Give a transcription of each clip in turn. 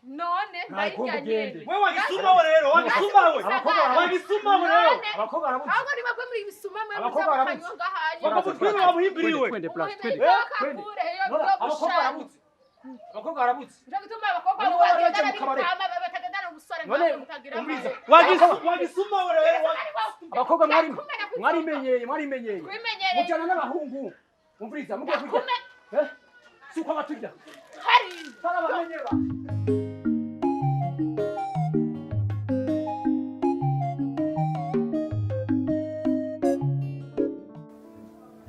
None ndayijyanye wewe wagisuma rero wagisuma rero abakobwa arabuze ahubwo ni bakwe muri bisuma mwe abakobwa arabuze bakubwira wamuhimbiriwe abakobwa arabuze nje gutuma abakobwa batagendana ubusore mutagira wagisuma rero abakobwa mwarimenyeye mujyana n'abahungu umviriza mugiye kujya suko batujya hari tarabamenyera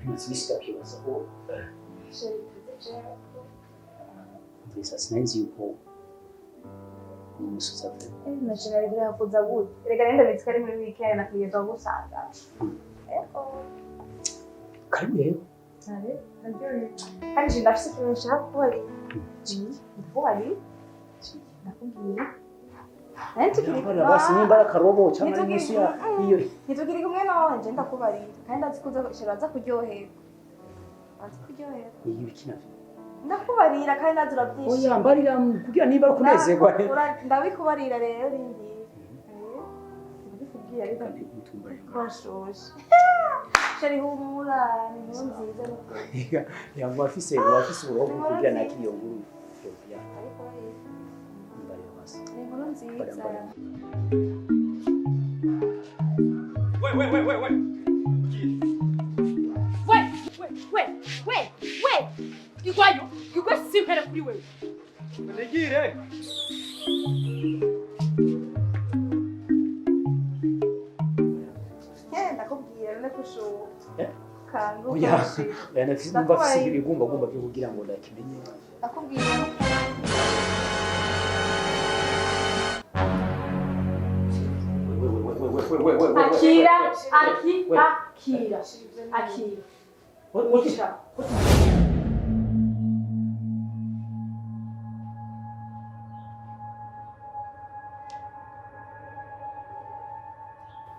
Nisikakibaza ko Ndisa sinzi yuko umususa pe nashira ibyo kuza gute rega nenda bitsikari muri weekend nakiyeza gusanga karibu rero kandi ndafise ikintu nshaka kubari nakubwiye Ntukiri basi nimba akarobo cyangwa n'isi ya iyo ntukiri kumwe nawe nje ndakubari kandi azikuza shiraza kuryohera iyi bikina ndakubarira kandi nazura byinshi oya mbarira kugira nimba kunezerwa ndabikubarira rero rindi ndabikubwira ariko mutumbarira kwashoshe shari humura ni nziza n'ukuri yamva afise uroho kugira nakiyo nguru ya ariko mbarira basi ni nkuru nziza we igwayo igwe simpere kuri wewe nigire ndakubwira none kushoka kangu oya nafise numva afise ibigumba byo kugira ngo ndakimenye ndakubwira akira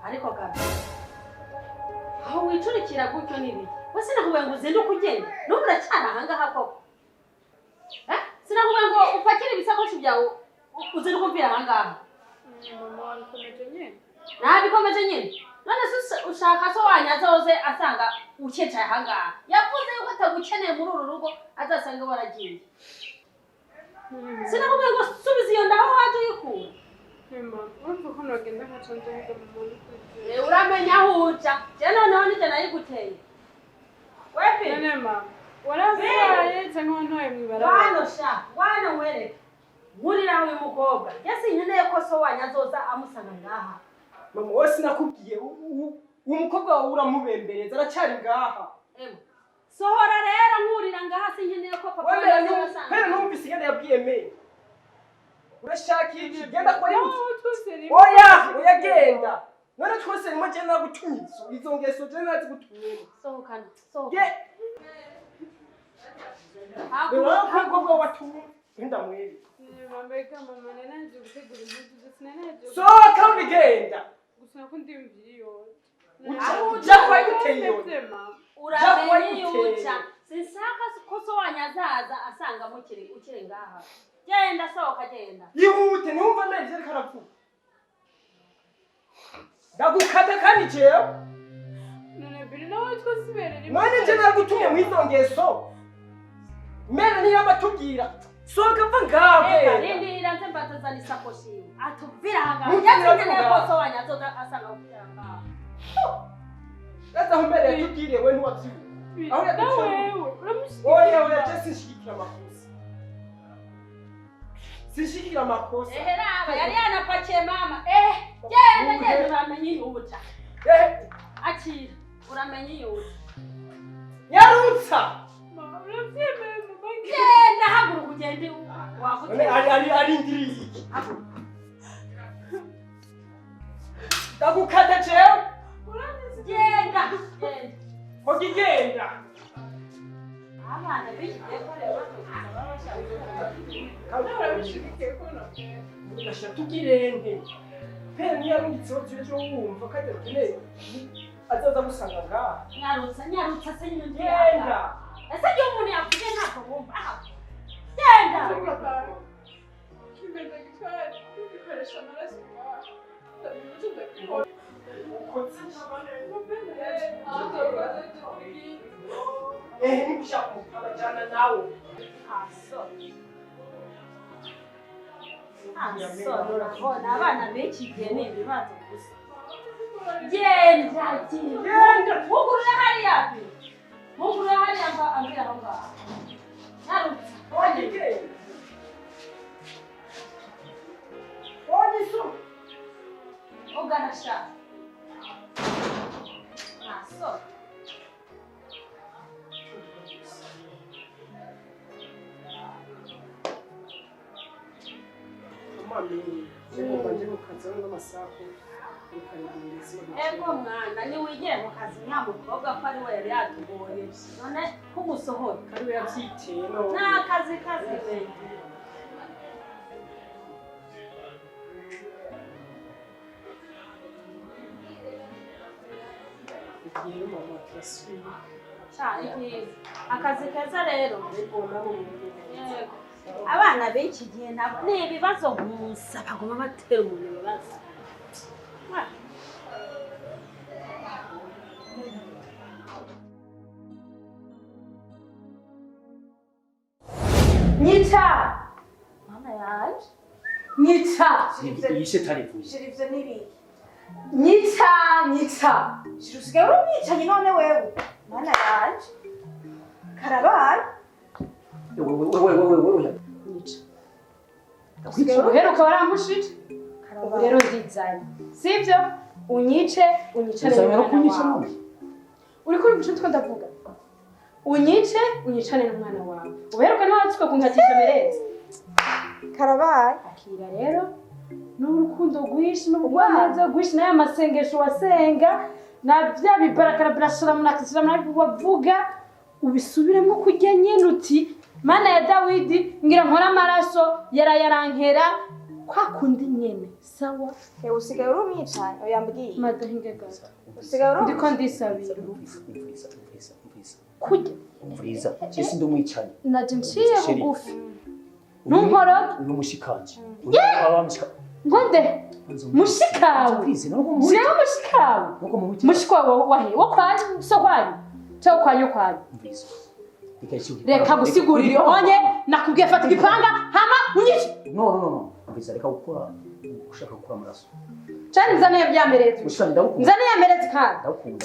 ariko gabi aho wicurikira gutyo n'ibiki we sinakubuye ngo uzinde uko ugenda n'ubu uracyari ahangaha koko sinakubuye ngo upakire ibisakoshi byawe uzinde uko mvira ahangaha mama wabikomeje nyine nabikomeje nyine none se ushaka so wanyazoze asanga ukicaye ahangaha yavuze yuko atagukeneye muri uru rugo azasanga waragiye sinakubuye ngo subiza iyo ndaho waje uyikura uramenya aho uca je noneho nije nayiguteye wepi none mama warazaye cyangwa ntoye mwibara wano wereka nkurira uyu mukobwa yesi nkeneye ko so wanyazoza amusanga ngaha mama we sinakubwiye umukobwa wawe uramubembereza aracyari ngaha sohora rero nkurira ngaha sinkeneye ko papa wanyazoza pera numvise igenda yabwiye me urashaka iki genda kwa oya genda none twese rimwe je nagutumiza izo ngeso je nazi gutumira sohokana umukobwa watumye genda mwere mbega mama nanaje gutegura impuzu sinanaje sohoka ubigenda gusa ko ndimvira iyo uja kwa guteye uramenye yuca sinsaka ko so wanyazaza asanga mukire ukire ngaha genda sohoka genda yihute numva neza ariko aravuga ndagukata kandi jewe none biri nawe twasibereye none je nagutumye mwizongeso mbere niyo amatubwira sohoka va ngawe rindira nze mbataza nisakoshi atuvira hanga yatinye ko so wanyazoza asanga ukire ngaha Essa rumbere yatubwiriye we ntiwavyiwe aho wewe oya oya je sinshigikira amakosa sinshigikira amakosa raba yari yanapakiye mama genda uramenye yuca akira uramenye yuca yarutsa genda haguruka ugende wakutera arindiriye ndagukata jewe genda hogi genda abana bishikiye ko rero Gasha tugirente peni yarungitseho tuje wumva kandi ukeneye azaza gusanga ngaha nyarutsa se nyine genda ese iyo umuntu yavuze ntabwo wumva genda Kimeze gitwara kubikoresha amaraso yawe. Nikushaka kumupagajana nawe urabona abana benshi igihe ni ibibazo gusa genda mugurure hariya mugurure hariya ngo ambwira aho ngaho nyarutsa ugarashaka ntasore ego mwana niwigire mu kazi nta mukobwa ko ari we yari yatugoye none kumusohora kariwe yabyiteye none nta kazi be igihe mama turasubiye cyane byiza akazi keza rero ariko nabo yego abana benshi igihe nabo ni ibibazo gusa baguma batera umuntu ibibazo Nyita! Mama yaje. Nyita! iyi shetani ivuye Shirivyo nibi. Nyita! Shirusigaye urumwicanyi none wewe. Mana yaje. Karabaye. wewe Usigaye uheruka warampushije ubu Karabaye. rero ndizanye sivyo unyicane Uzanye no kunyica wawe nawe uri kuri bucu two ndavuga unyicane n'umwana wawe uheruka ntawatswe kunkatisha merezi Karabaye. akira rero n'urukundo rwinshi n'ubugwaneza rwinshi n'aya masengesho wasenga na vya bibarakara birashiramu nakisiramu wavuga ubisubiremo kurya nyene uti mana ya Dawidi ngira nkora amaraso yarayarankera kwa kundi nyene sawa Usigaye urumwicanyi oyambwiye. madahinge gato Usigaye ndiko ndisabira kurya umviriza cyese ndumwicanyi naje nciye bugufi nunkoroge uyu mushikanje aba mushika ngonde mushikawe jewe mushikawe mushikawe wahe wakwanyu so kwanyu cyo kwanyu kwanyu reka gusigurira onye nakubwiye fata igipanga hama unyice no umviriza reka gukora ushaka gukora amaraso cyane nzane byameretse ushaka ndagukunda nzane yameretse kandi ndagukunda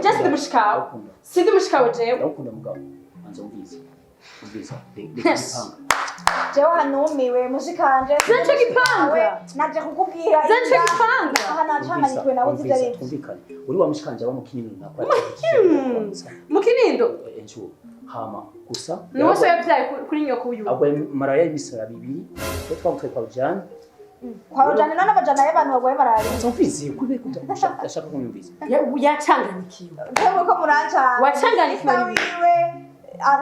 Jesse ndi mushikawe sindi mushikawe jewe ndagukunda mugabo anza umviriza reka gipanga Jewe hanumiwe mushikanje. Zenche gipanga. Naje kukubwira. Zenche gipanga. Aha nacanganyikwe nawe zidari. twumvikane uri wa mushikanje aba mu kinini nakwa mu kinindo enchu hama gusa niwe so yabyaye kuri nyoko uyu agwa maraya y'ibisara bibiri cyo twamutwe kwa Jane Kwa ujana none bajana y'abantu bagwaye malaria. Tumvise kube kudashaka kumvise yacanganikiwe Ntewe ko murancana. Wacanganikiwe wiwe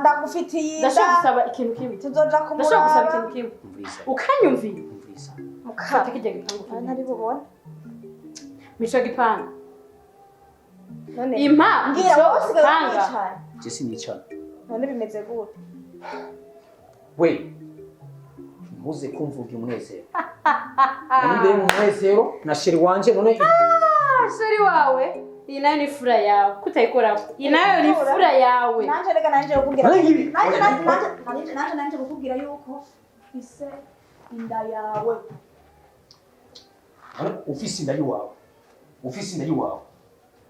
ndagufitiye. ndashaka gusaba ikintu kimwe Tuzoja kumuraba. ndashaka gusaba ikintu kimwe umviriza ukanyumvira umviriza mukata kijya gipangu Ntari bubona. mico gipangu None. impa Ngira wowe usigaye panga umwicanyi. Jesse nicana None bimeze gute? we muze kumvuga umunezero nanibe umunezero na sheri wanje none sheri wawe iyi nayo ni fura yawe kutayikora iyi nayo ni fura yawe Nanje reka nanje kukubwira. Nanje Nanje kukubwira yuko ise inda yawe. ufise inda yiwawe ufise inda yiwawe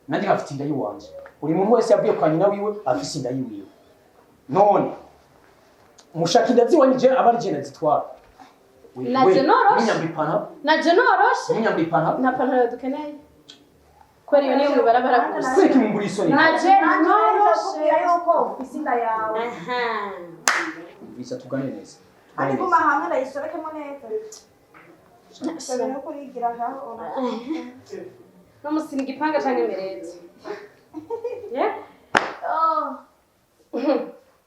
nandi afite inda yiwanje buri muntu wese yavuye kwa nyina wiwe afise inda yiwiwe none mushaka inda ziwanje abari je nazitwara Naje noroshe. Munyambipana naje noroshe munyambipana nta pantaro dukeneye kwera iyo niyo mwibarabara gusa kweki mumburi isoni naje noroshe kukubwira yuko ise inda yawe. aha bisa tugane neza Ari kuma hamwe ndayisorekemo neza. Sabene kurigira ngaho. namusinga igipanga canke meretse ye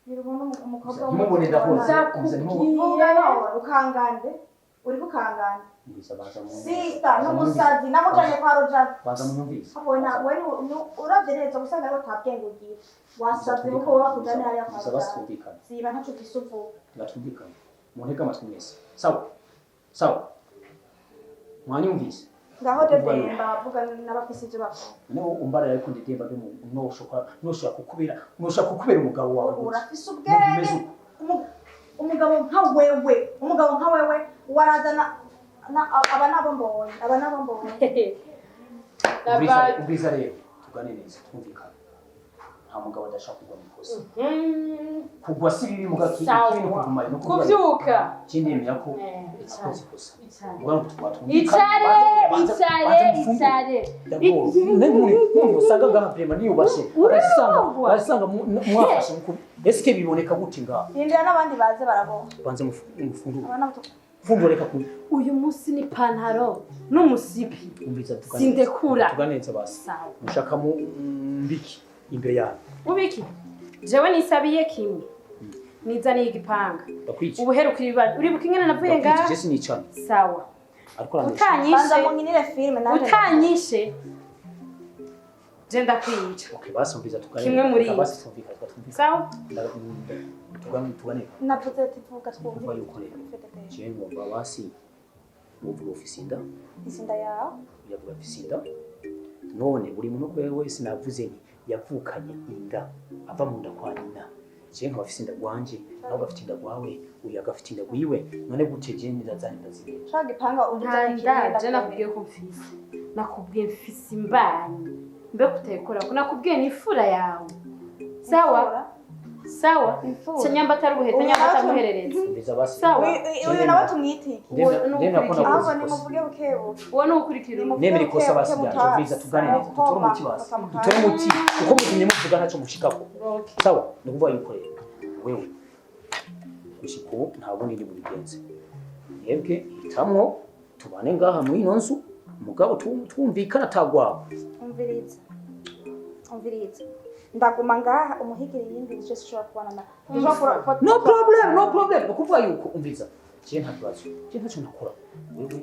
Nirubona umukobwa mubone ndakunda Vuga no ukangande. uri gukangana Umviriza baza mu sista n'umusazi namujanye kwa Rojana baza mu nyumvise. abona wewe uravye neza gusanga ariho utabwenge ugira wasaze kuko wowe kujana hariya kwa Gusa basitubikana. siba ntaco kisuvu Gatubikana. Muntega amatwi mwese. Sawa. Sawa. Mwanyumvise. ngaho dedemba bavuga n'abafise ivyo bakora Niho umbarira ariko ndidemba byo noshaka kukubera umugabo wawe. urafise ubwenge umugabo nka wewe warazana aba nabo mbonye Ubwiza rero tugane neza twumvikana. Nta mugabo adashaka kugwa mu ikosa. Kugwa si bibi mugabo ikintu kuguma no kuvyuka kindemera ko ikosa ikosa. Icare. None usanga ngaha prema niyo bashe. Arasanga mwafashe muko. Eske biboneka gute ngaha? indira n'abandi baze barabona Banze mufungura. abana Fumboreka ku. uyu munsi ni pantaro n'umusipi Umbiza tugane. sindekura Tuganeze basi. sawa Mushaka mu mbiki imbere yawe. ubiki jewe nisabiye kimwe nizaniye igipanga Bakwica. ubuheruka ibibazo uribuka ingene navuye ngaha Jesse ni cyane. sawa Ariko arandesha. utanyishe banza munkinire filme naje utanyishe je ndakwica Okay, basi umbiza tugane. Kimwe muri ibi. Basi twumvika twumvika. sawa Tugane. navuze tivuga Kuva twumva yuko rero. Je ngomba basi uvuga ofisinda. isinda yawe Yavuga ofisinda. None buri muntu kwe wese navuze nti yavukanye inda ava mu nda kwa nyina. Je nkaba afise inda gwanje nawe gafite inda gwawe uyu agafite inda gwiwe none gute je ndazanira zibiri. shaka gipanga ntanda je nakubwiye ko mfise nakubwiye mfise imbanyi mbe kutekora ko nakubwiye ni ifura yawe sawa sawa senyamba atari ubuheta nyamba atamuherereza Umbiza basi. sawa uyu nawe tumwitike Ndemera ahubwo nimuvuge bukebuke uwo ni ukurikira Nemere kosa basi byanje umbiza tugane neza tutore umuti basi. Tutore umuti kuko muzimye muvuga ntaco mushikako. Sawa ndikuvuga yuko rero wewe ushiko ntabwo nindi mubigenze. Yebwe itamwo tubane ngaha mu ino nzu umugabo twumvikana tagwaho. umviriza ndaguma ngaha umuhigire yindi icyo ushobora kubana na No problem ukuvuga yuko umviza je nta kibazo je ntaco nakora wewe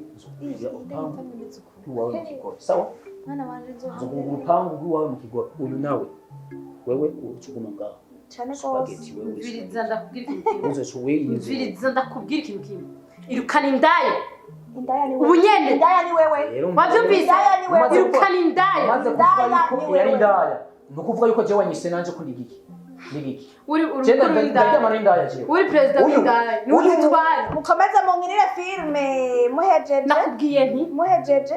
ya upangu wawe mu kigo sawa mwana wanje zo upangu wawe mu kigo uyu nawe wewe ucuguma ngaha cyane spaghetti gose wewe mviriza ndakubwira ikintu kimwe uzo shuwe inzu mviriza ndakubwira ikintu kimwe irukana indaya indaya ni ubu nyene indaya ni wewe wavyumvise indaya ni wewe irukana indaya maze kuvuga yuko yari ndaya no kuvuga yuko je wanyise nanje ko ndigiki uri je urukuru ndajya indaya je uri president w'indaya ni uri tubari mukomeze munkinire filme muhejeje nakubwiye nti muhejeje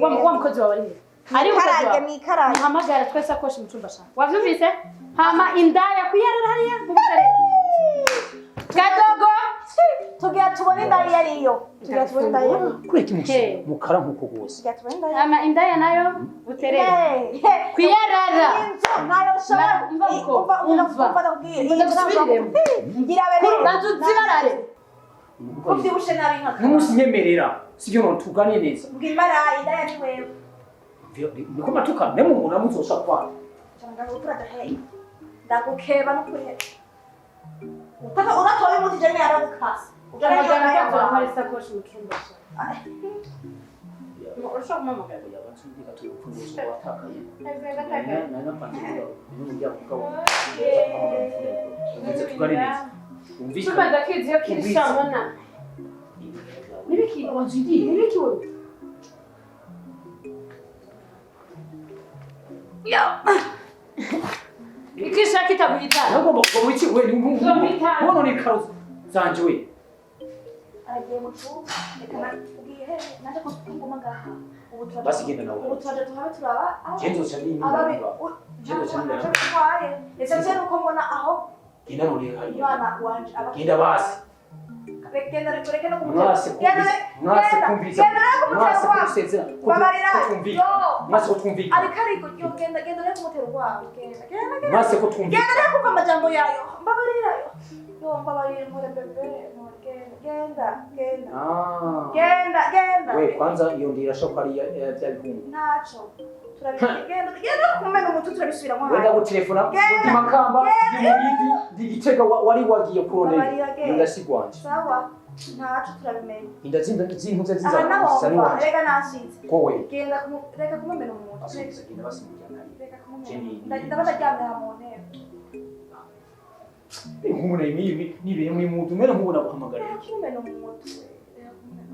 wa mukozi wawe ari ari mukozi wawe mwikaraje muhamagara twese akoshi mu cyumba cyawe wavyumvise hama indaya kuyarara hariya mu bitare kadogo tugira tubone indaya yariyo tugira tubone indaya kureki mukara nkuko gose tugira tubone indaya hama indaya nayo buterere kuyarara nayo shora ngira bene zibarare kuvyibushe nabi nka numusinyemerera sivyo no tugane neza bwimara indaya ni wewe niko matuka nemu umuntu amuzosha kwa ndagukeba no kuri utaka uratoye umuti je ne aragukasa amagana kwa hari sakoshi mu cyumba cyawe urashobora kumamagara yabatsundika tufunguzo watakaye gatakaye na panze n'umujya kugabo ndetse tugane neza cyumba ndakizi yo kirishamona nibiki wanzugiye nibiki wowe yo ikisha kitabuyitana nagomba kuba wiki we ni umuntu ni karuzo zanje we agiye mu cyumba reka ugiye naje ko ngoma ngaha basi genda nawe ubu twaje tuhabe turaba genzo cyane ni genzo cyane ese nse nuko mbona aho genda none hariya bana wanje genda basi genda reka no mwase kumviriza mwase kusezera kutumvika mwase kutumvika ariko genda reka kumutera urwaho genda mwase kutumvika genda reka kumva amajambo yayo mbabarira yo mbabarira muri bebe genda we kwanza iyo ndira shoko ari bya bihungu naco turabigenda kumena umutu turabisubira mu wenda gutelefona ndi makamba ndi muridi ndi gitega wari wagiye kurondera iyo ndasigwanje sawa ntacu turabimenya inda z'impuze aha zizana naho zisa mva n'iwanje reka nashitse kowe genda reka kumumena umuntu asubiza genda basimujyana reka Jenny, kumumena ndabona aryamye mu ntebe nkubona nibeye muri mutu mbere nkubona guhamagara reka kumumena umuntu reka kumumena